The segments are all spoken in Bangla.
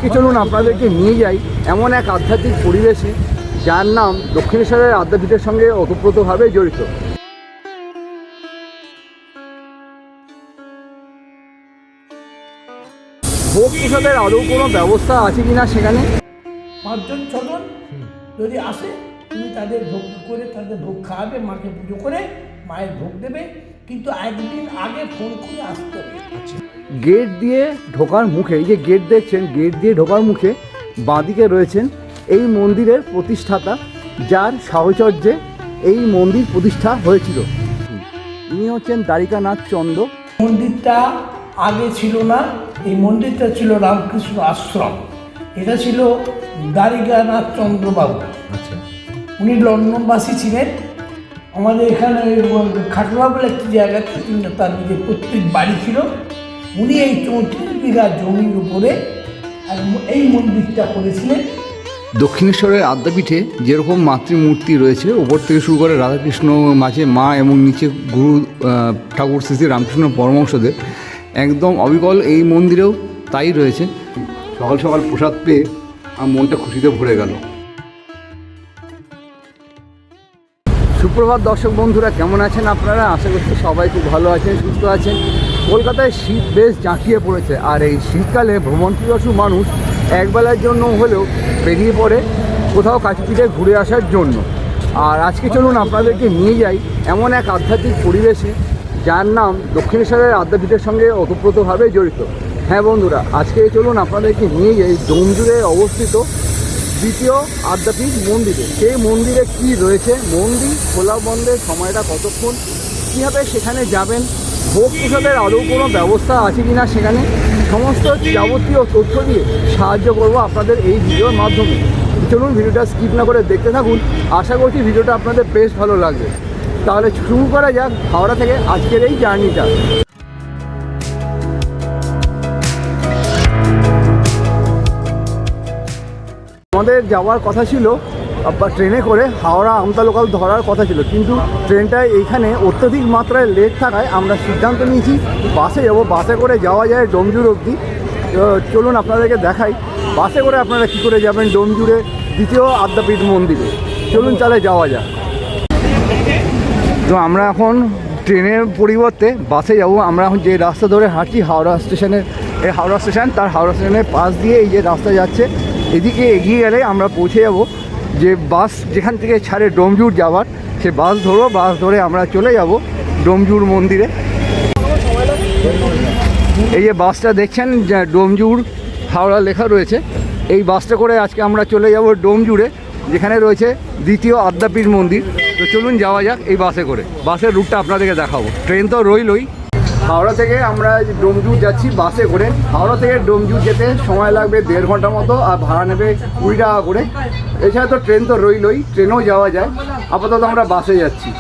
আজকে চলুন আপনাদেরকে নিয়ে যাই এমন এক আধ্যাত্মিক পরিবেশে যার নাম দক্ষিণেশ্বরের আদ্যাপীঠের সঙ্গে ওতপ্রোতভাবে জড়িত। ভোগ প্রসাদের আদৌ কোনো ব্যবস্থা আছে কিনা সেখানে? 5 জন 6 জন যদি আসে তুমি তাদের ভোগ করে তাদের ভোগ খাওয়াবে, মাকে পুজো করে মায়ের ভোগ দেবে, কিন্তু একদিন আগে ফোন করে আসতে হবে। গেট দিয়ে ঢোকার মুখে, এই যে গেট দেখছেন, গেট দিয়ে ঢোকার মুখে বাঁদিকে রয়েছেন এই মন্দিরের প্রতিষ্ঠাতা, যার সাহচর্যে এই মন্দির প্রতিষ্ঠা হয়েছিল। ইনি হচ্ছেন দ্বারিকানাথ চন্দ্র। মন্দিরটা আগে ছিল না, এই মন্দিরটা ছিল রামকৃষ্ণ আশ্রম। এটা ছিল দ্বারিকানাথ চন্দ্র বাবু। আচ্ছা, উনি লন্ডনবাসী ছিলেন। আমাদের এখানে খাটলা বলে একটি জায়গাতে তার দিকে প্রত্যেক বাড়ি ছিল। উনি এই 34 বিঘা জমির উপরে এই মন্দিরটা করেছিলেন। দক্ষিণেশ্বরের আদ্যাপীঠে যেরকম মাতৃমূর্তি রয়েছে, ওপর থেকে শুরু করে রাধাকৃষ্ণ, মাঝে মা এবং নিচে গুরু ঠাকুর শ্রী শ্রী রামকৃষ্ণ পরমহংসদেব, একদম অবিকল এই মন্দিরেও তাই রয়েছে। সকাল সকাল প্রসাদ পেয়ে আমার মনটা খুশিতে ভরে গেল। সুপ্রভাত দর্শক বন্ধুরা, কেমন আছেন আপনারা? আশা করছি সবাই খুব ভালো আছেন, সুস্থ আছেন। কলকাতায় শীত বেশ জাঁকিয়ে পড়েছে, আর এই শীতকালে ভ্রমণপিপাসু মানুষ একবেলার জন্য হলেও বেরিয়ে পড়ে কোথাও কাছেপিঠে ঘুরে আসার জন্য। আর আজকে চলুন আপনাদেরকে নিয়ে যাই এমন এক আধ্যাত্মিক পরিবেশে যার নাম দক্ষিণেশ্বরের আদ্যাপীঠের সঙ্গে ওতপ্রোতভাবে জড়িত। হ্যাঁ বন্ধুরা, আজকে চলুন আপনাদেরকে নিয়ে যাই ডোমজুড়ে অবস্থিত দ্বিতীয় আদ্যাপীঠ মন্দিরে। সেই মন্দিরে কি রয়েছে, মন্দির খোলা বন্ধের সময়টা কতক্ষণ, কীভাবে সেখানে যাবেন, ভোগ প্রসাদের আদৌ কোনো ব্যবস্থা আছে কি না সেখানে, সমস্ত যাবতীয় তথ্য দিয়ে সাহায্য করবো আপনাদের এই ভিডিওর মাধ্যমে। চলুন ভিডিওটা স্কিপ না করে দেখতে থাকুন, আশা করছি ভিডিওটা আপনাদের বেশ ভালো লাগবে। তাহলে শুরু করা যাক হাওড়া থেকে আজকের এই জার্নিটা। আমাদের যাওয়ার কথা ছিল ট্রেনে করে হাওড়া আমতা লোকাল ধরার কথা ছিল, কিন্তু ট্রেনটায় এইখানে অত্যধিক মাত্রায় লেট থাকায় আমরা সিদ্ধান্ত নিয়েছি বাসে যাবো। বাসে করে যাওয়া যায় ডোমজুড় অবধি। চলুন আপনাদেরকে দেখাই বাসে করে আপনারা কী করে যাবেন ডোমজুড়ে দ্বিতীয় আদ্যাপীঠ মন্দিরে। চলুন তাহলে যাওয়া যাক। তো আমরা এখন ট্রেনের পরিবর্তে বাসে যাব। আমরা এখন যে রাস্তা ধরে হাঁটছি হাওড়া স্টেশনের, এই হাওড়া স্টেশন, তার হাওড়া স্টেশনের পাশ দিয়ে এই যে রাস্তা যাচ্ছে, এদিকে এগিয়ে গেলে আমরা পৌঁছে যাব যে বাস যেখান থেকে ছাড়ে ডোমজুড় যাওয়ার, সে বাস ধরবো। বাস ধরে আমরা চলে যাব ডোমজুড় মন্দিরে। এই যে বাসটা দেখছেন, ডোমজুড় হাওড়া লেখা রয়েছে, এই বাসটা করে আজকে আমরা চলে যাব ডোমজুড়ে, যেখানে রয়েছে দ্বিতীয় আদ্যাপীঠ মন্দির। তো চলুন যাওয়া যাক এই বাসে করে। বাসের রুটটা আপনাদেরকে দেখাবো। ট্রেন তো রইলই। হাওড়া থেকে আমরা ডোমজুড় যাচ্ছি বাসে করে। হাওড়া থেকে ডোমজুড় যেতে সময় লাগবে 1.5 ঘন্টা মতো, আর ভাড়া নেবে 20 টাকা করে। এছাড়া তো ট্রেন তো রইলই, ট্রেনেও যাওয়া যায়। আপাতত আমরা বাসে যাচ্ছি।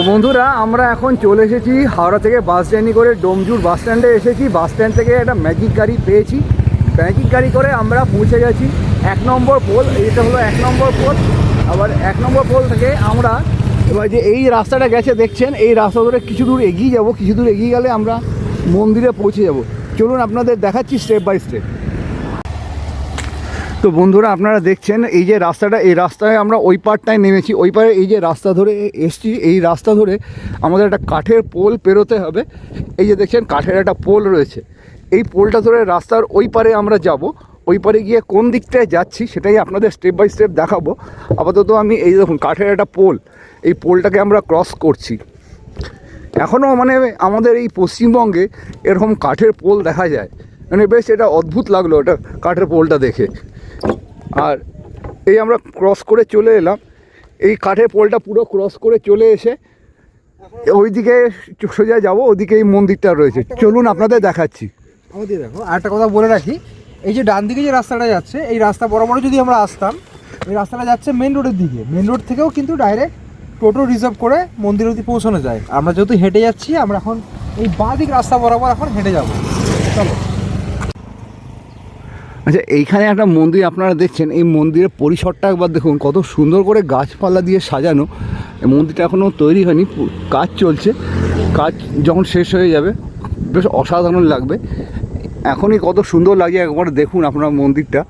তো বন্ধুরা, আমরা এখন চলে এসেছি হাওড়া থেকে বাস জার্নি করে ডোমজুড় বাস স্ট্যান্ডে এসেছি। বাস স্ট্যান্ড থেকে একটা ম্যাজিক গাড়ি পেয়েছি, ব্যাংকিং গাড়ি করে আমরা পৌঁছে গেছি 1 নম্বর পোল। এইটা হলো 1 নম্বর পোল। আবার 1 নম্বর পোল থেকে আমরা এবার যে এই রাস্তাটা গেছে দেখছেন, এই রাস্তা ধরে কিছু দূর এগিয়ে যাব। কিছু দূর এগিয়ে গেলে আমরা মন্দিরে পৌঁছে যাব। চলুন আপনাদের দেখাচ্ছি স্টেপ বাই স্টেপ। তো বন্ধুরা আপনারা দেখছেন এই যে রাস্তাটা, এই রাস্তায় আমরা ওই পারটায় নেমেছি। ওই পারে এই যে রাস্তা ধরে এসছি, এই রাস্তা ধরে আমাদের একটা কাঠের পোল পেরোতে হবে। এই যে দেখছেন কাঠের একটা পোল রয়েছে, এই পোলটা ধরে রাস্তার ওই পারে আমরা যাব। ওই পারে গিয়ে কোন দিকটায় যাচ্ছি সেটাই আপনাদের স্টেপ বাই স্টেপ দেখাবো। আপাতত আমি এই দেখুন কাঠের একটা পোল, এই পোলটাকে আমরা ক্রস করছি। এখনও মানে আমাদের এই পশ্চিমবঙ্গে এরকম কাঠের পোল দেখা যায়, মানে বেশ এটা অদ্ভুত লাগলো এটা কাঠের পোলটা দেখে। আর এই আমরা ক্রস করে চলে এলাম, এই কাঠের পোলটা পুরো ক্রস করে চলে এসে ওইদিকে সোজা যাবো, ওইদিকে এই মন্দিরটা রয়েছে। চলুন আপনাদের দেখাচ্ছি। আমাদের দেখো আরেকটা কথা বলে রাখি, এই যে ডান দিকে যে রাস্তাটা যাচ্ছে, এই রাস্তা বরাবর যদি আমরা আসতাম, এই রাস্তাটা যাচ্ছে মেন রোডের দিকে। মেন রোড থেকেও কিন্তু ডাইরেক্ট টোটো রিজার্ভ করে মন্দির অবধি পৌঁছানো যায়। আমরা যেহেতু হেঁটে যাচ্ছি, আমরা এখন এই বাঁ দিক রাস্তা বরাবর এখন হেঁটে যাবো। চলো। আচ্ছা, এইখানে একটা মন্দির আপনারা দেখছেন, এই মন্দিরের পরিসরটা একবার দেখুন, কত সুন্দর করে গাছপালা দিয়ে সাজানো। এই মন্দিরটা এখনও তৈরি হয়নি, কাজ চলছে। কাজ যখন শেষ হয়ে যাবে বেশ অসাধারণ লাগবে। এখনই কত সুন্দর লাগে, একবার দেখুন আপনার মন্দিরটা।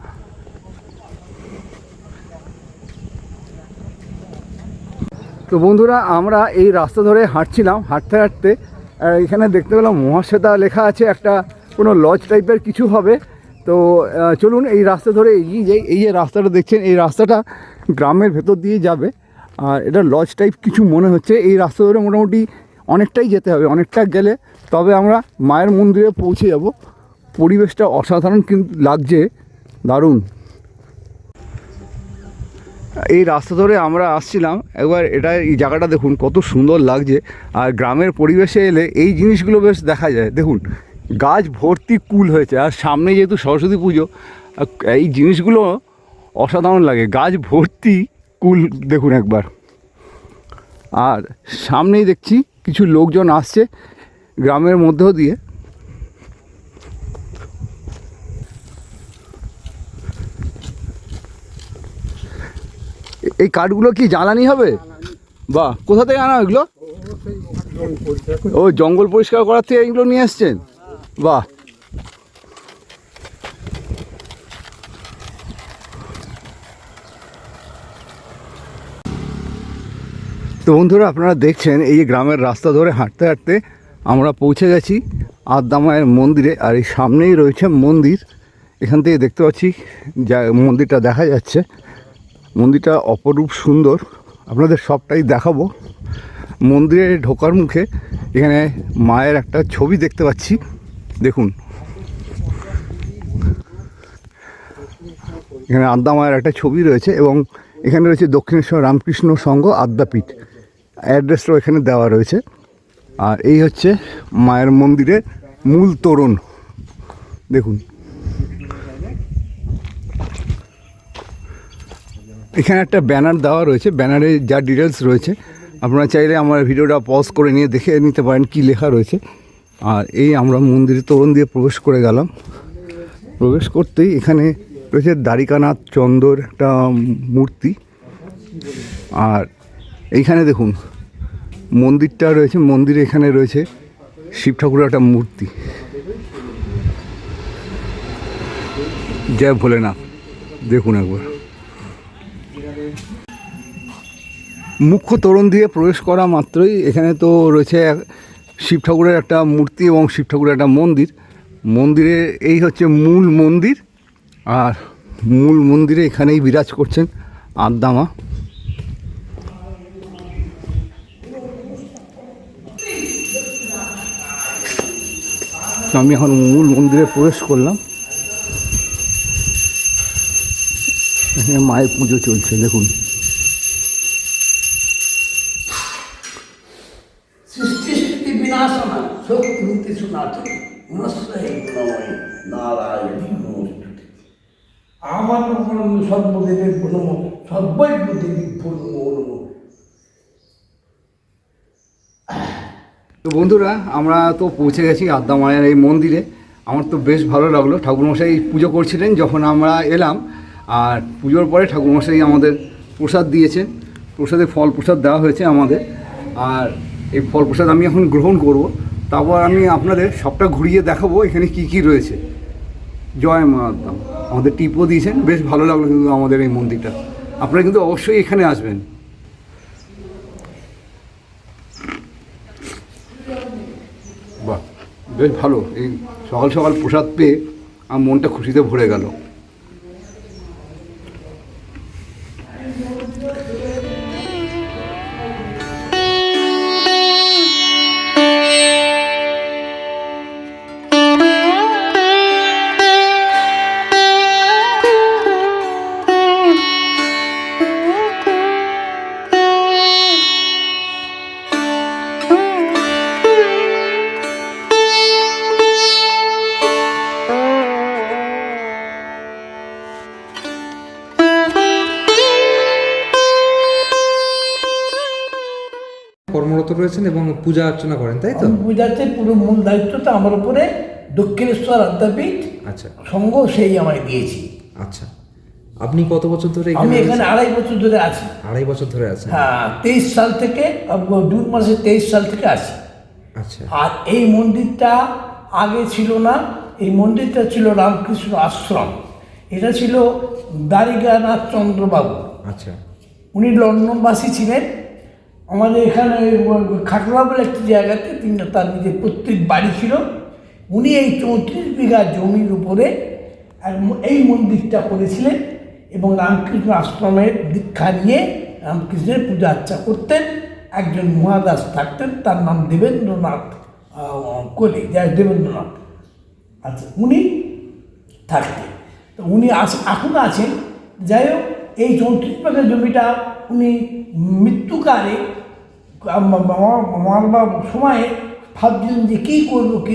তো বন্ধুরা আমরা এই রাস্তা ধরে হাঁটছিলাম, হাঁটতে হাঁটতে এখানে দেখতে পেলাম মহাশ্বেতা লেখা আছে, একটা কোনো লজ টাইপের কিছু হবে। তো চলুন এই রাস্তা ধরে এগিয়ে যাই। এই যে রাস্তাটা দেখছেন, এই রাস্তাটা গ্রামের ভেতর দিয়ে যাবে, আর এটা লজ টাইপ কিছু মনে হচ্ছে। এই রাস্তা ধরে মোটামুটি অনেকটাই যেতে হবে, অনেকটা গেলে তবে আমরা মায়ের মন্দিরে পৌঁছে যাব। পরিবেশটা অসাধারণ কিন্তু লাগছে, দারুণ। এই রাস্তা ধরে আমরা আসছিলাম, একবার এটা এই জায়গাটা দেখুন কত সুন্দর লাগছে। আর গ্রামের পরিবেশে এলে এই জিনিসগুলো বেশ দেখা যায়। দেখুন গাছ ভর্তি কুল হয়েছে, আর সামনে যেহেতু সরস্বতী পুজো, এই জিনিসগুলো অসাধারণ লাগে। গাছ ভর্তি কুল দেখুন একবার। আর সামনেই দেখছি কিছু লোকজন আসছে গ্রামের মধ্য দিয়ে। এই কাঠগুলো কি জ্বালানি হবে? বাহ, কোথা থেকে আনা এগুলো? ও জঙ্গল পরিষ্কার করার থেকে এগুলো নিয়ে আসছেন? বাহ। তো বন্ধুরা আপনারা দেখছেন এই যে গ্রামের রাস্তা ধরে হাঁটতে হাঁটতে আমরা পৌঁছে গেছি আদ্যা মায়ের মন্দিরে। আর এই সামনেই রয়েছে মন্দির, এখান থেকে দেখতে পাচ্ছি যা মন্দিরটা দেখা যাচ্ছে। মন্দিরটা অপরূপ সুন্দর, আপনাদের সবটাই দেখাবো। মন্দিরে ঢোকার মুখে এখানে মায়ের একটা ছবি দেখতে পাচ্ছি, দেখুন এখানে আদ্যা মায়ের একটা ছবি রয়েছে, এবং এখানে রয়েছে দক্ষিণেশ্বর রামকৃষ্ণ সংঘ আদ্যাপীঠ, অ্যাড্রেসটাও এখানে দেওয়া রয়েছে। আর এই হচ্ছে মায়ের মন্দিরের মূল তোরণ, দেখুন। এখানে একটা ব্যানার দেওয়া রয়েছে, ব্যানারে যা ডিটেলস রয়েছে আপনারা চাইলে আমার ভিডিওটা পজ করে নিয়ে দেখে নিতে পারেন কী লেখা রয়েছে। আর এই আমরা মন্দিরের তোরণ দিয়ে প্রবেশ করে গেলাম। প্রবেশ করতেই এখানে রয়েছে দ্বারিকানাথ চন্দ্রর একটা মূর্তি। আর এইখানে দেখুন মন্দিরটা রয়েছে, মন্দিরে এখানে রয়েছে শিব ঠাকুরের একটা মূর্তি। জয় ভোলেনাথ, দেখুন একবার। মুখ্য তোরণ দিয়ে প্রবেশ করা মাত্রই এখানে তো রয়েছে শিব ঠাকুরের একটা মূর্তি এবং শিব ঠাকুরের একটা মন্দির। মন্দিরে এই হচ্ছে মূল মন্দির, আর মূল মন্দিরে এখানেই বিরাজ করছেন আদ্যা মা। আমি এখন মূল মন্দিরে প্রবেশ করলাম, এখানে মায়ের পুজো চলছে দেখুন। সৃষ্টি বিনাশনা শক্তি সনাতনী নারায়ণী নমস্তুতে। আমার সর্বদেবের নম, সর্বৈবদেবী নম। তো বন্ধুরা আমরা তো পৌঁছে গেছি আদ্যা মায়ের এই মন্দিরে। আমার তো বেশ ভালো লাগলো। ঠাকুরমশাই পুজো করছিলেন যখন আমরা এলাম, আর পুজোর পরে ঠাকুরমশাই আমাদের প্রসাদ দিয়েছেন। প্রসাদে ফল প্রসাদ দেওয়া হয়েছে আমাদের, আর এই ফল প্রসাদ আমি এখন গ্রহণ করব। তারপর আমি আপনাদের সবটা ঘুরিয়ে দেখাবো এখানে কি কি রয়েছে। জয় মা আদ্যা। আমাদের টিপও দিয়েছেন, বেশ ভালো লাগলো কিন্তু আমাদের এই মন্দিরটা। আপনারা কিন্তু অবশ্যই এখানে আসবেন। বাহ, বেশ ভালো। এই সকাল সকাল প্রসাদ পেয়ে আমার মনটা খুশিতে ভরে গেল। কর্মরত রয়েছেন এবং পূজা অর্চনা করেন, তাই তো? আমি পূজাতে পুরো মূল দায়িত্বটা আমার উপরে দক্ষিণেশ্বর আদ্যাপীঠ আচ্ছা সঙ্গ সেই আমায় দিয়েছি। আচ্ছা, আপনি কত বছর ধরে আমি এখানে এখানে 2.5 বছর ধরে আছি। 2.5 বছর ধরে আছেন? হ্যাঁ, 23 সাল থেকে, জুন মাসে 23 সাল থেকে আছি। আচ্ছা আর এই মন্দিরটা আগে ছিল না, এই মন্দিরটা ছিল রামকৃষ্ণ আশ্রম। এটা ছিল দ্বারিকানাথ চন্দ্রবাবু। আচ্ছা উনি লন্ডনবাসী ছিলেন। আমাদের এখানে খাটলা বলে একটি জায়গাতে তার নিজের প্রত্যেক বাড়ি ছিল। উনি এই 34 বিঘা জমির উপরে এই মন্দিরটা করেছিলেন এবং রামকৃষ্ণ আশ্রমের দীক্ষা নিয়ে রামকৃষ্ণের পূজা আর্চা করতেন। একজন মহাদাস থাকতেন, তার নাম দেবেন্দ্রনাথ কোলে, যাই দেবেন্দ্রনাথ। আচ্ছা, উনি থাকতেন। তো উনি এখনও আছেন। যাই হোক, এই 34 বিঘা জমিটা উনি মৃত্যুকালে মারবার সময়ে ভাবছিলেন যে কী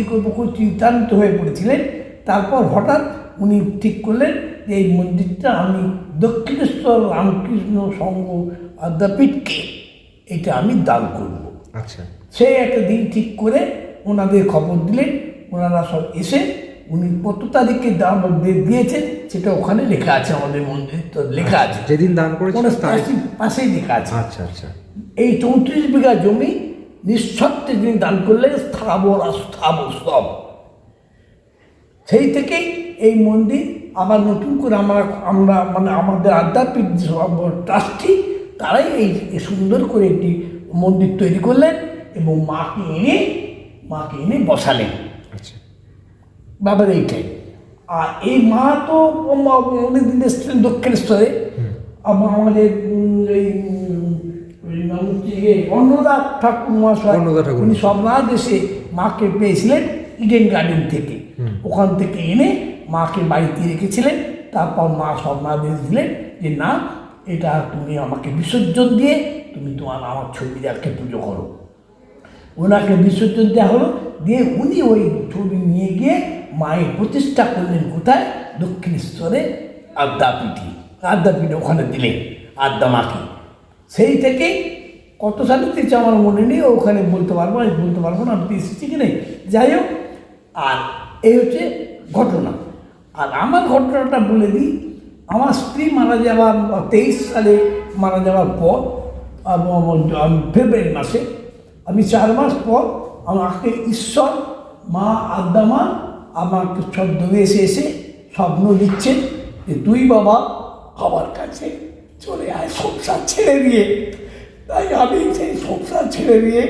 করবো খুব চিন্তান্বিত হয়ে পড়েছিলেন। তারপর হঠাৎ উনি ঠিক করলেন যে এই মন্দিরটা আমি দক্ষিণেশ্বর রামকৃষ্ণ সংঘ আদ্যাপীঠকে এটা আমি দান করব। আচ্ছা, সেই একটা দিন ঠিক করে ওনাদের খবর দিলেন। ওনারা সব এসে উনি কত তারিখে দাম দিয়েছেন সেটা ওখানে লেখা আছে, আমাদের মন্দির তো লেখা আছে, যেদিন দান করেছেন পাশেই লেখা আছে। আচ্ছা আচ্ছা, এই 34 বিঘা জমি নিঃশর্তে যিনি দান করলেন, স্থাবর সব। সেই থেকেই এই মন্দির আবার নতুন করে আমরা মানে আমাদের আদ্যাপীঠ ট্রাস্টি তারাই এই সুন্দর করে একটি মন্দির তৈরি করলেন এবং মাকে এনে বসালেন। আচ্ছা, বাবার এইটাই। আর এই মা তো অনেক দিন এসেছিলেন দক্ষিণেশ্বরে। আমাদের এই অন্নদা ঠাকুর মহাশয়, উনি সোমনাথ এসে মাকে পেয়েছিলেন ইডেন গার্ডেন থেকে। ওখান থেকে এনে মাকে বাড়িতে রেখেছিলেন। তারপর মা সোমনাথ এসেছিলেন যে না, এটা তুমি আমাকে বিসর্জন দিয়ে তুমি আমার ছবি রাখতে পুজো করো। ওনাকে বিসর্জন দেওয়া হলো, দিয়ে উনি ওই ছবি নিয়ে গিয়ে মায়ের প্রতিষ্ঠা করলেন কোথায়? দক্ষিণেশ্বরে আদ্যাপীঠে ওখানে দিলেন আদ্যা মাকে। সেই থেকে কত সালে দিয়েছে আমার মনে নেই, ওখানে বলতে পারবো না আমি এসেছি কি নেই। যাই হোক, আর এই হচ্ছে ঘটনা। আর আমার ঘটনাটা বলে দিই। আমার স্ত্রী মারা যাওয়ার 23 সালে মারা যাওয়ার পর ফেব্রুয়ারি মাসে আমি 4 মাস পর আমাকে ঈশ্বর মা আদ্যা মা আমাকে ছদ্মবেশে এসে স্বপ্ন দিচ্ছেন যে তুই বাবা আমার কাছে চলে আয় সংসার ছেড়ে দিয়ে। তাই আমি সেই সংসার ছেড়ে দিয়ে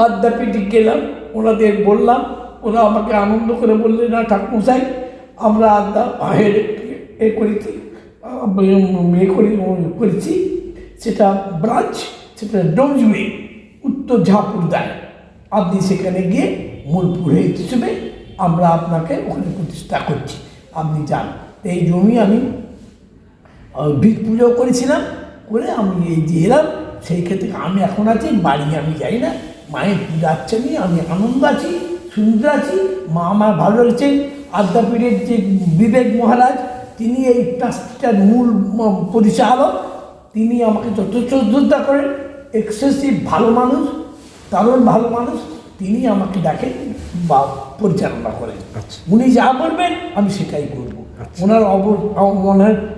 আদ্যাপীঠে গেলাম। ওনাদের বললাম, ওরা আমাকে আনন্দ করে বললেন না ঠাকুরমশাই, আমরা আদ্যা মায়ের করেছি সেটা ব্রাঞ্চ, সেটা ডোমজুড়ে উত্তর ঝাপুরদায়। আপনি সেখানে গিয়ে মূল পুরোহিত হিসেবে আমরা আপনাকে ওখানে প্রতিষ্ঠা করছি, আপনি যান। তো এই জমি আমি ভিত পুজো করেছিলাম, করে আমি এই যে এলাম। সেই ক্ষেত্রে আমি এখন আছি, বাড়ি আমি যাই না। মায়ের পূজা আচ্ছা নিয়ে আমি আনন্দ আছি, সুন্দর আছি। মা আমার ভালো লাগছেন। আদ্যাপীঠের যে বিবেক মহারাজ, তিনি এই ট্রাস্টটার মূল পরিচালক। তিনি আমাকে যথেষ্ট শ্রদ্ধা করেন, এক্সেসিভ ভালো মানুষ, দারুণ ভালো মানুষ। তিনি আমাকে ডাকেন বা পরিচালনা করেন। আচ্ছা। উনি যা বলবেন আমি সেটাই করবো। আচ্ছা।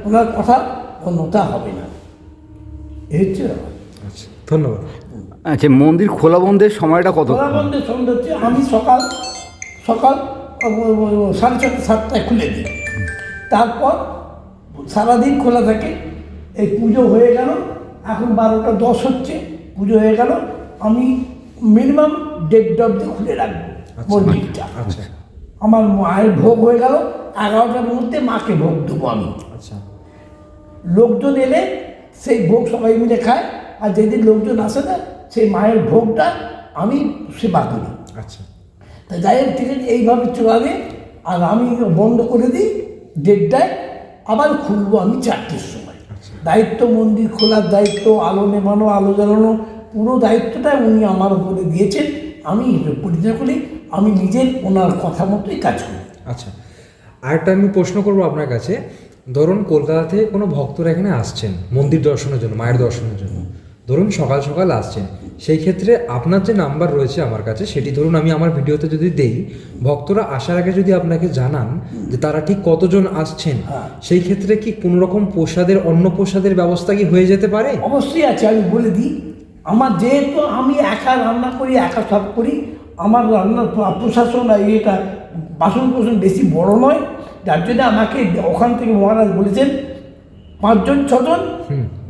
ওনার কথা অন্যতা হবে না, এই হচ্ছে ব্যাপার। আচ্ছা, ধন্যবাদ। আচ্ছা, মন্দির খোলা বন্ধের সময়টা কত? খোলা বন্ধের সন্ধ্যা হচ্ছে আমি সকাল 6:30-7টায় খুলে দিই, তারপর সারাদিন খোলা থাকে। এই পুজো হয়ে গেল, এখন 12টা 10 হচ্ছে, পুজো হয়ে গেল, আমি মিনিমাম 1:30 অবধি খুলে রাখবো মন্দিরটা। আচ্ছা আমার মায়ের ভোগ হয়ে গেল, 11টার মধ্যে মাকে ভোগ দেবো আমি। আচ্ছা লোকজন এলে সেই ভোগ সবাই মিলে খায়, আর যেদিন লোকজন আসে না সেই মায়ের ভোগটা আমি সেবা করি। আচ্ছা তা যাই হোক, ঠিক আছে, এইভাবে চলাবে। আর আমি বন্ধ করে দিই 1:30টায়, আবার খুলবো আমি 4টের সময়। দায়িত্ব, মন্দির খোলার দায়িত্ব, আলো নেভানো, আলো জ্বালানো, পুরো দায়িত্বটা উনি আমার উপরে দিয়েছেন। আমি পরিচয় করি, আমি নিজের ওনার কথা মতোই কাজ করি। আচ্ছা, আরেকটা আমি প্রশ্ন করবো আপনার কাছে। ধরুন কলকাতা থেকে কোনো ভক্তরা এখানে আসছেন মন্দির দর্শনের জন্য, মায়ের দর্শনের জন্য, ধরুন সকাল সকাল আসছেন, সেই ক্ষেত্রে আপনার যে নাম্বার রয়েছে আমার কাছে, সেটি ধরুন আমি আমার ভিডিওতে যদি দেই, ভক্তরা আসার আগে যদি আপনাকে জানান যে তারা ঠিক কতজন আসছেন, সেই ক্ষেত্রে কি কোনো রকম প্রসাদের, অন্ন প্রসাদের ব্যবস্থা কি হয়ে যেতে পারে? অবশ্যই আছে, আমি বলে দিই। আমার যেহেতু আমি একা রান্না করি, একা সব করি, আমার রান্নার প্রশাসন আর এটা বাসন কোসন বেশি বড় নয়, যার জন্য আমাকে ওখান থেকে মহারাজ বলেছেন 5-6জন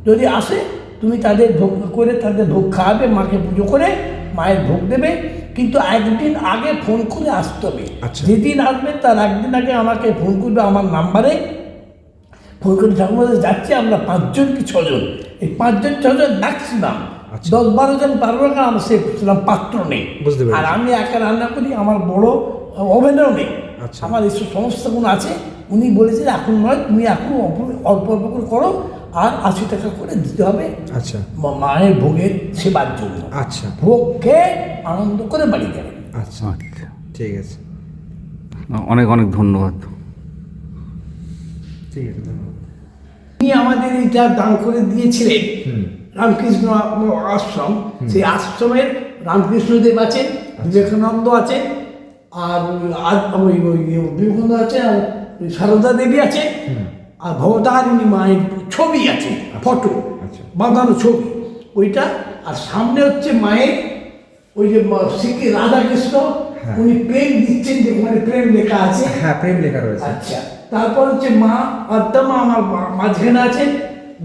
যদি আসে তুমি তাদের ভোগ করে, তাদের ভোগ খাওয়াবে, মাকে পুজো করে মায়ের ভোগ দেবে। কিন্তু একদিন আগে ফোন করে আসতে হবে। আচ্ছা। যেদিন আসবে তার একদিন আগে আমাকে ফোন করবে আমার নাম্বারে, ফোন করে ঠাকুর যাচ্ছি আমরা 5জন কি 6জন, এই 5-6জন ম্যাক্সিমাম। আচ্ছা। 10-12জন পারবো না, আমার সেরকম পাত্র নেই। বুঝতে পেরেছি। আর আমি একা রান্না করি, আমার বড় ওভেনও নেই। আচ্ছা। আমার এইসব সমস্যাগুলো আছে। উনি বলেছেন এখন নয়, তুমি এখন অল্প অল্প করে করো, আর 80 টাকা করে দিতে হবে আচ্ছা মায়ের ভোগের সেবার জন্য। আচ্ছা ভোগ খেয়ে আনন্দ করে বাড়ি যাবে। আচ্ছা আচ্ছা, ঠিক আছে, অনেক অনেক ধন্যবাদ। ঠিক আছে, ধন্যবাদ। উনি আমাদের এটা দান করে দিয়েছিলেন রামকৃষ্ণ আশ্রম। সেই আশ্রমের রামকৃষ্ণদেব আছেন, বিবেকানন্দ আছেন, আর বিবেকানন্দ আছে, আর সারদা দেবী আছে, আর ভবতারিণী মায়ের ছবি আছে, ফটো আচ্ছা। বাঁধানো ছবি ওইটা। আর সামনে হচ্ছে মায়ের ওই যে শ্রী রাধাকৃষ্ণ, উনি প্রেম দিচ্ছেন, যে মানে প্রেম লেখা আছে। হ্যাঁ, প্রেম লেখা রয়েছে। আচ্ছা, তারপর হচ্ছে মা আদ্যা মা আমার মাঝখানে আছেন,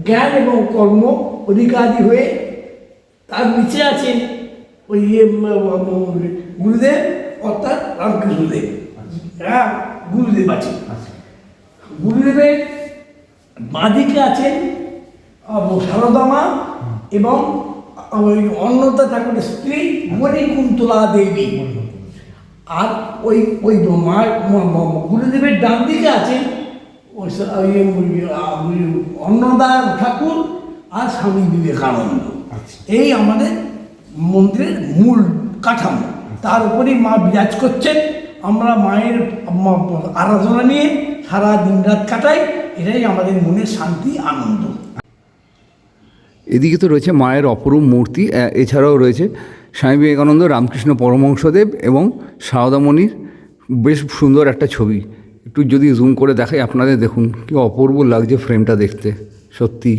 জ্ঞান এবং কর্ম অধিকারী হয়ে। তার নিচে আছেন ওই গুরুদেব, অর্থাৎ রামকৃষ্ণদেব। হ্যাঁ, গুরুদেব আছেন। গুরুদেবের বাঁদিকে আছেন সারদা মা এবং ওই অন্নদা ঠাকুরের স্ত্রী মণিকুন্তলা দেবী। আর ওই ওই গুরুদেবের ডান দিকে আছে অন্নদা ঠাকুর আর স্বামী বিবেকানন্দ। এই আমাদের মন্দিরের মূল কাঠামো। তার উপরেই মা বিরাজ করছেন। আমরা মায়ের আরাধনা নিয়ে সারা দিন রাত কাটাই, এটাই আমাদের মনের শান্তি, আনন্দ। এদিকে তো রয়েছে মায়ের অপরূপ মূর্তি, এছাড়াও রয়েছে স্বামী বিবেকানন্দ, রামকৃষ্ণ পরমহংসদেব এবং সারদামণির বেশ সুন্দর একটা ছবি। একটু যদি জুম করে দেখাই আপনাদের, দেখুন কি অপূর্ব লাগছে ফ্রেমটা দেখতে, সত্যি।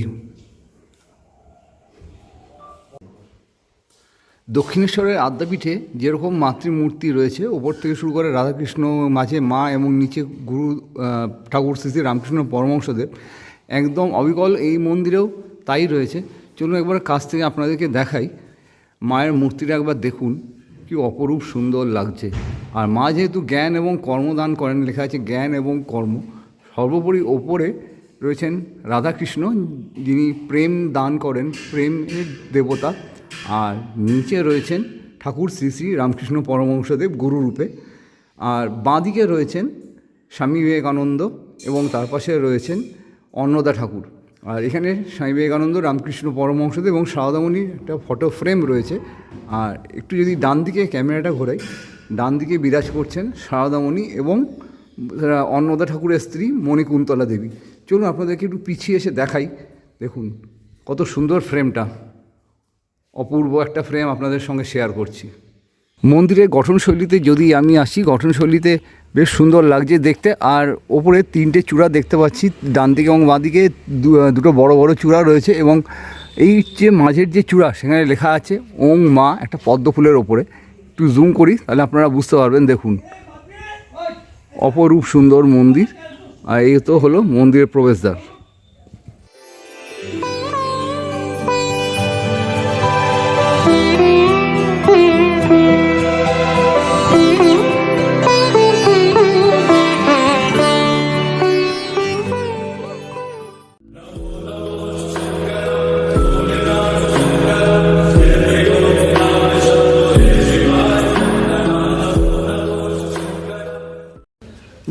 দক্ষিণেশ্বরের আদ্যাপীঠে যেরকম মাতৃমূর্তি রয়েছে, ওপর থেকে শুরু করে রাধাকৃষ্ণ, মাঝে মা এবং নিচে গুরু ঠাকুর শ্রী রামকৃষ্ণ পরমহংসদেব, একদম অবিকল এই মন্দিরেও তাই রয়েছে। চলুন একবার কাছ থেকে আপনাদেরকে দেখাই। মায়ের মূর্তিটা একবার দেখুন, কি অপরূপ সুন্দর লাগছে। আর মা যেহেতু জ্ঞান এবং কর্মদান করেন, লেখা আছে জ্ঞান এবং কর্ম। সর্বোপরি ওপরে রয়েছেন রাধাকৃষ্ণ, যিনি প্রেম দান করেন, প্রেমের দেবতা। আর নিচে রয়েছেন ঠাকুর শ্রী শ্রী রামকৃষ্ণ পরমহংসদেব গুরুরূপে। আর বাঁদিকে রয়েছেন স্বামী বিবেকানন্দ এবং তার পাশে রয়েছেন অন্নদা ঠাকুর। আর এখানে স্বামী বিবেকানন্দ, রামকৃষ্ণ পরমহংসদেব এবং সারদামণির একটা ফটো ফ্রেম রয়েছে। আর একটু যদি ডান দিকে ক্যামেরাটা ঘোরাই, ডান দিকে বিরাজ করছেন সারদামণি এবং অন্নদা ঠাকুরের স্ত্রী মণিকুন্তলা দেবী। চলুন আপনাদেরকে একটু পিছিয়ে এসে দেখাই। দেখুন কত সুন্দর ফ্রেমটা, অপূর্ব একটা ফ্রেম আপনাদের সঙ্গে শেয়ার করছি। মন্দিরের গঠনশৈলীতে যদি আমি আসি, গঠনশৈলীতে বেশ সুন্দর লাগছে দেখতে। আর ওপরে 3টে চূড়া দেখতে পাচ্ছি, ডান দিকে এবং বাঁ দিকে দুটো বড় বড় চূড়া রয়েছে। এবং এই যে মাঝের যে চূড়া, সেখানে লেখা আছে ওং মা, একটা পদ্ম ফুলের ওপরে। একটু জুম করি তাহলে আপনারা বুঝতে পারবেন। দেখুন, অপরূপ সুন্দর মন্দির। আর এই তো হলো মন্দিরের প্রবেশদ্বার।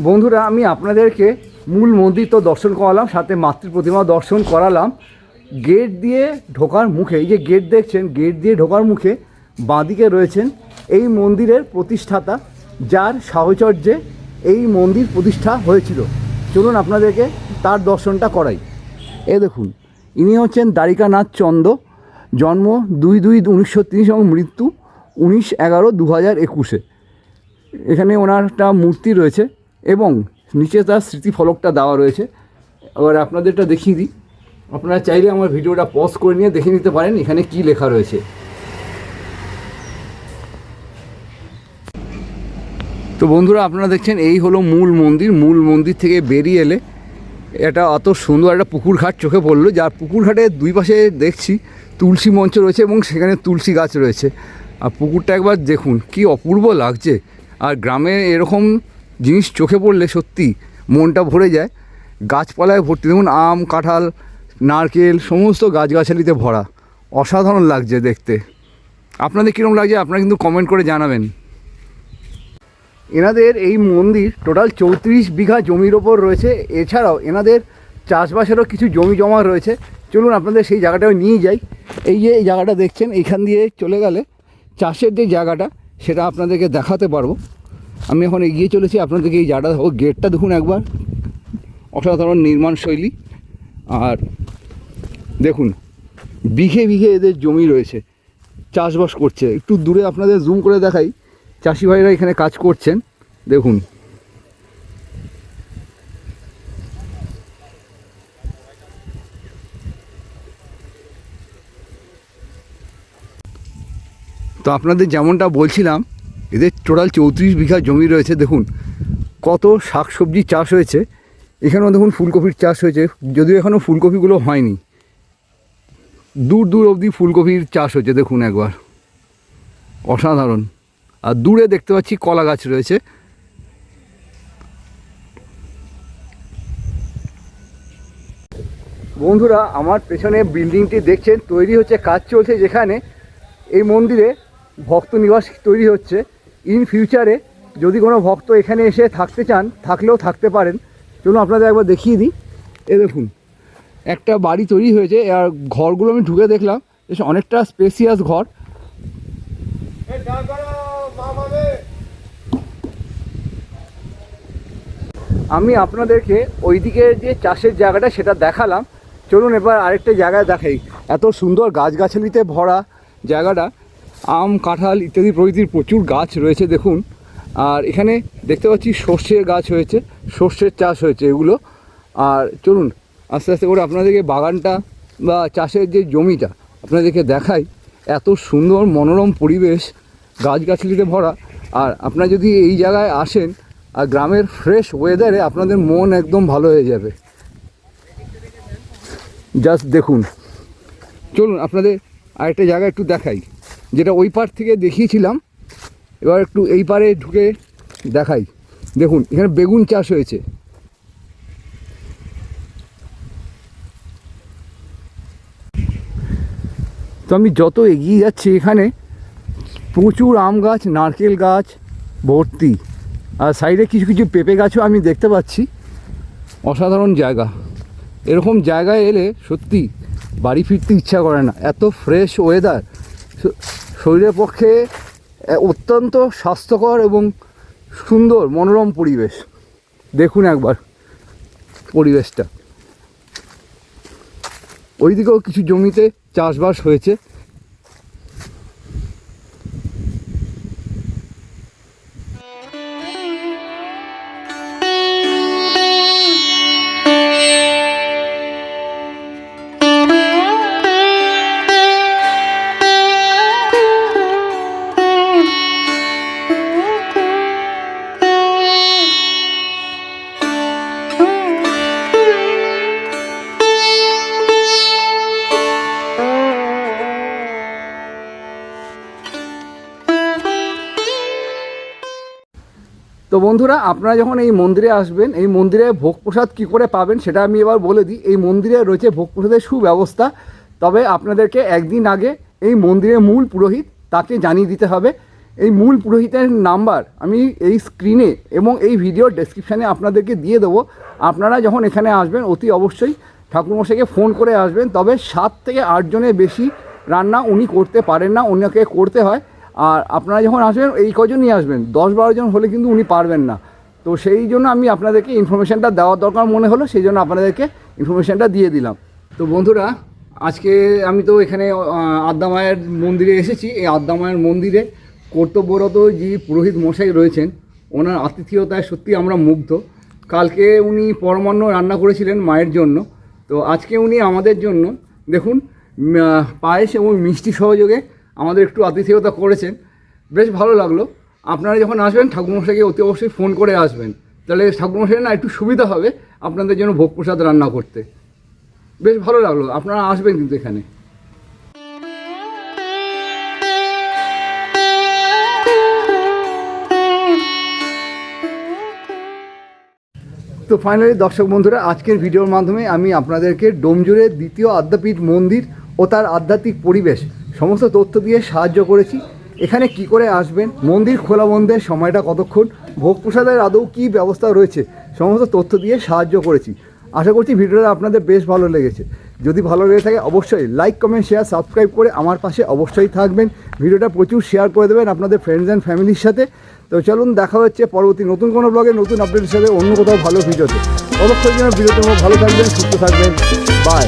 বন্ধুরা, আমি আপনাদেরকে মূল মন্দির তো দর্শন করালাম, সাথে মাতৃ প্রতিমা দর্শন করালাম। গেট দিয়ে ঢোকার মুখে, এই যে গেট দেখছেন, গেট দিয়ে ঢোকার মুখে বাঁদিকে রয়েছেন এই মন্দিরের প্রতিষ্ঠাতা, যার সাহচর্যে এই মন্দির প্রতিষ্ঠা হয়েছিল। চলুন আপনাদেরকে তার দর্শনটা করাই। এ দেখুন, ইনি হচ্ছেন দ্বারিকানাথ চন্দ। জন্ম 2/2/1930 এবং মৃত্যু 19/11/2021। এখানে ওনার একটা মূর্তি রয়েছে এবং নিচে তার স্মৃতিফলকটা দেওয়া রয়েছে। এবার আপনাদেরটা দেখিয়ে দিই। আপনারা চাইলে আমার ভিডিওটা পজ করে নিয়ে দেখে নিতে পারেন এখানে কি লেখা রয়েছে। তো বন্ধুরা, আপনারা দেখছেন এই হলো মূল মন্দির। মূল মন্দির থেকে বেরিয়ে এলে এটা অত সুন্দর একটা পুকুর ঘাট চোখে পড়লো, যার পুকুর ঘাটের দুই পাশে দেখছি তুলসী মঞ্চ রয়েছে এবং সেখানে তুলসী গাছ রয়েছে। আর পুকুরটা একবার দেখুন, কি অপূর্ব লাগছে। আর গ্রামে এরকম জিনিস চোখে পড়লে সত্যি মনটা ভরে যায়। গাছপালায় ভর্তি, দেখুন আম, কাঁঠাল, নারকেল, সমস্ত গাছগাছালিতে ভরা। অসাধারণ লাগছে দেখতে। আপনাদের কীরকম লাগছে আপনারা কিন্তু কমেন্ট করে জানাবেন। এনাদের এই মন্দির টোটাল 34 বিঘা জমির ওপর রয়েছে। এছাড়াও এনাদের চাষবাসেরও কিছু জমি জমা রয়েছে। চলুন আপনাদের সেই জায়গাটাও নিয়ে যাই। এই যে এই জায়গাটা দেখছেন, এইখান দিয়ে চলে গেলে চাষের যে জায়গাটা, সেটা আপনাদেরকে দেখাতে পারবো। আমি এখন এগিয়ে চলেছি, আপনাদেরকে এই জায়গাটা দেখাবো। গেটটা দেখুন একবার, অসাধারণ নির্মাণ শৈলী। আর দেখুন, বিঘে বিঘে এদের জমি রয়েছে, চাষবাস করছে। একটু দূরে আপনাদের জুম করে দেখাই, চাষি ভাইরা এখানে কাজ করছেন। দেখুন, তো আপনাদের যেমনটা বলছিলাম, এদের টোটাল 34 বিঘা জমি রয়েছে। দেখুন কত শাকসবজি চাষ হয়েছে। এখানেও দেখুন ফুলকপির চাষ হয়েছে, যদিও এখনও ফুলকপিগুলো হয়নি। দূর দূর অবধি ফুলকপির চাষ হয়েছে, দেখুন একবার, অসাধারণ। আর দূরে দেখতে পাচ্ছি কলা গাছ রয়েছে। বন্ধুরা, আমার পেছনে বিল্ডিংটি দেখছেন তৈরি হচ্ছে, কাজ চলছে, যেখানে এই মন্দিরে ভক্ত নিবাস তৈরি হচ্ছে। ইন ফিউচারে যদি কোনো ভক্ত এখানে এসে থাকতে চান, থাকলেও থাকতে পারেন। চলুন আপনাদের একবার দেখিয়ে দিই। এ দেখুন, একটা বাড়ি তৈরি হয়েছে। আর ঘরগুলো আমি ঢুকে দেখলাম, বেশ অনেকটা স্পেসিয়াস ঘর। আমি আপনাদেরকে ওইদিকে যে চাষের জায়গাটা সেটা দেখালাম। চলুন এবার আরেকটা জায়গায় দেখাই। এত সুন্দর গাছগাছালিতে ভরা জায়গাটা, আম, কাঁঠাল ইত্যাদি প্রভৃতির প্রচুর গাছ রয়েছে দেখুন। আর এখানে দেখতে পাচ্ছি সর্ষের গাছ হয়েছে, সর্ষের চাষ হয়েছে এগুলো। আর চলুন আস্তে আস্তে করে আপনাদেরকে বাগানটা বা চাষের যে জমিটা আপনাদেরকে দেখাই। এত সুন্দর মনোরম পরিবেশ, গাছগাছালিতে ভরা। আর আপনারা যদি এই জায়গায় আসেন আর গ্রামের ফ্রেশ ওয়েদারে, আপনাদের মন একদম ভালো হয়ে যাবে। জাস্ট দেখুন। চলুন আপনাদের আরেকটা জায়গা একটু দেখাই, যেটা ওই পার থেকে দেখিয়েছিলাম। এবার একটু এই পারে ঢুকে দেখাই। দেখুন এখানে বেগুন চাষ হয়েছে। তো আমি যত এগিয়ে যাচ্ছি, এখানে প্রচুর আম গাছ, নারকেল গাছ ভর্তি। আর সাইডে কিছু কিছু পেঁপে গাছও আমি দেখতে পাচ্ছি। অসাধারণ জায়গা। এরকম জায়গায় এলে সত্যি বাড়ি ফিরতে ইচ্ছা করে না। এত ফ্রেশ ওয়েদার, শরীরের পক্ষে অত্যন্ত স্বাস্থ্যকর এবং সুন্দর মনোরম পরিবেশ। দেখুন একবার পরিবেশটা। ওইদিকেও কিছু জমিতে চাষবাস হয়েছে। তো বন্ধুরা, আপনারা যখন এই মন্দিরে আসবেন, এই মন্দিরে ভোগ প্রসাদ কী করে পাবেন সেটা আমি এবার বলে দিই। এই মন্দিরে রয়েছে ভোগ প্রসাদের সুব্যবস্থা, তবে আপনাদেরকে একদিন আগে এই মন্দিরের মূল পুরোহিত তাকে জানিয়ে দিতে হবে। এই মূল পুরোহিতের নাম্বার আমি এই স্ক্রিনে এবং এই ভিডিওর ডেসক্রিপশানে আপনাদেরকে দিয়ে দেবো। আপনারা যখন এখানে আসবেন অতি অবশ্যই ঠাকুরমশাইকে ফোন করে আসবেন। তবে 7 থেকে 8 জনের বেশি রান্না উনি করতে পারেন না, ওনাকে করতে হয়। আর আপনারা যখন আসবেন এই কজনই আসবেন, 10-12 জন হলে কিন্তু উনি পারবেন না। তো সেই জন্য আমি আপনাদেরকে ইনফরমেশানটা দেওয়ার দরকার মনে হলো, সেই জন্য আপনাদেরকে ইনফরমেশানটা দিয়ে দিলাম। তো বন্ধুরা, আজকে আমি তো এখানে আদ্যা মায়ের মন্দিরে এসেছি। এই আদ্যা মায়ের মন্দিরে কর্তব্যরত যে পুরোহিত মশাই রয়েছেন, ওনার আতিথেয়তায় সত্যি আমরা মুগ্ধ। কালকে উনি পরমান্ন রান্না করেছিলেন মায়ের জন্য, তো আজকে উনি আমাদের জন্য দেখুন পায়েস এবং মিষ্টি সহযোগে আমাদের একটু আতিথেয়তা করেছেন। বেশ ভালো লাগলো। আপনারা যখন আসবেন ঠাকুরমশাইকে অতি অবশ্যই ফোন করে আসবেন, তাহলে ঠাকুরমশাই না একটু সুবিধা হবে আপনাদের জন্য ভোগ প্রসাদ রান্না করতে। বেশ ভালো লাগলো, আপনারা আসবেন কিন্তু এখানে। তো ফাইনালি দর্শক বন্ধুরা, আজকের ভিডিওর মাধ্যমে আমি আপনাদেরকে ডোমজুড়ের দ্বিতীয় আদ্যাপীঠ মন্দির ও তার আধ্যাত্মিক পরিবেশ সমস্ত তথ্য দিয়ে সাহায্য করেছি। এখানে কি করে আসবেন, মন্দির খোলা বন্ধের সময়টা কতক্ষণ, ভোগ প্রসাদের আদৌ কী ব্যবস্থা রয়েছে, সমস্ত তথ্য দিয়ে সাহায্য করেছি। আশা করছি ভিডিওটা আপনাদের বেশ ভালো লেগেছে। যদি ভালো লেগে থাকে অবশ্যই লাইক, কমেন্ট, শেয়ার, সাবস্ক্রাইব করে আমার পাশে অবশ্যই থাকবেন। ভিডিওটা প্রচুর শেয়ার করে দেবেন আপনাদের ফ্রেন্ডস অ্যান্ড ফ্যামিলির সাথে। তো চলুন, দেখা হচ্ছে পরবর্তী নতুন কোনো ব্লগে নতুন আপডেট হিসাবে অন্য কোথাও ভালো ভিডিওতে। ততক্ষণ যেন ভিডিওতে ভালো থাকবেন, সুস্থ থাকবেন। বাই।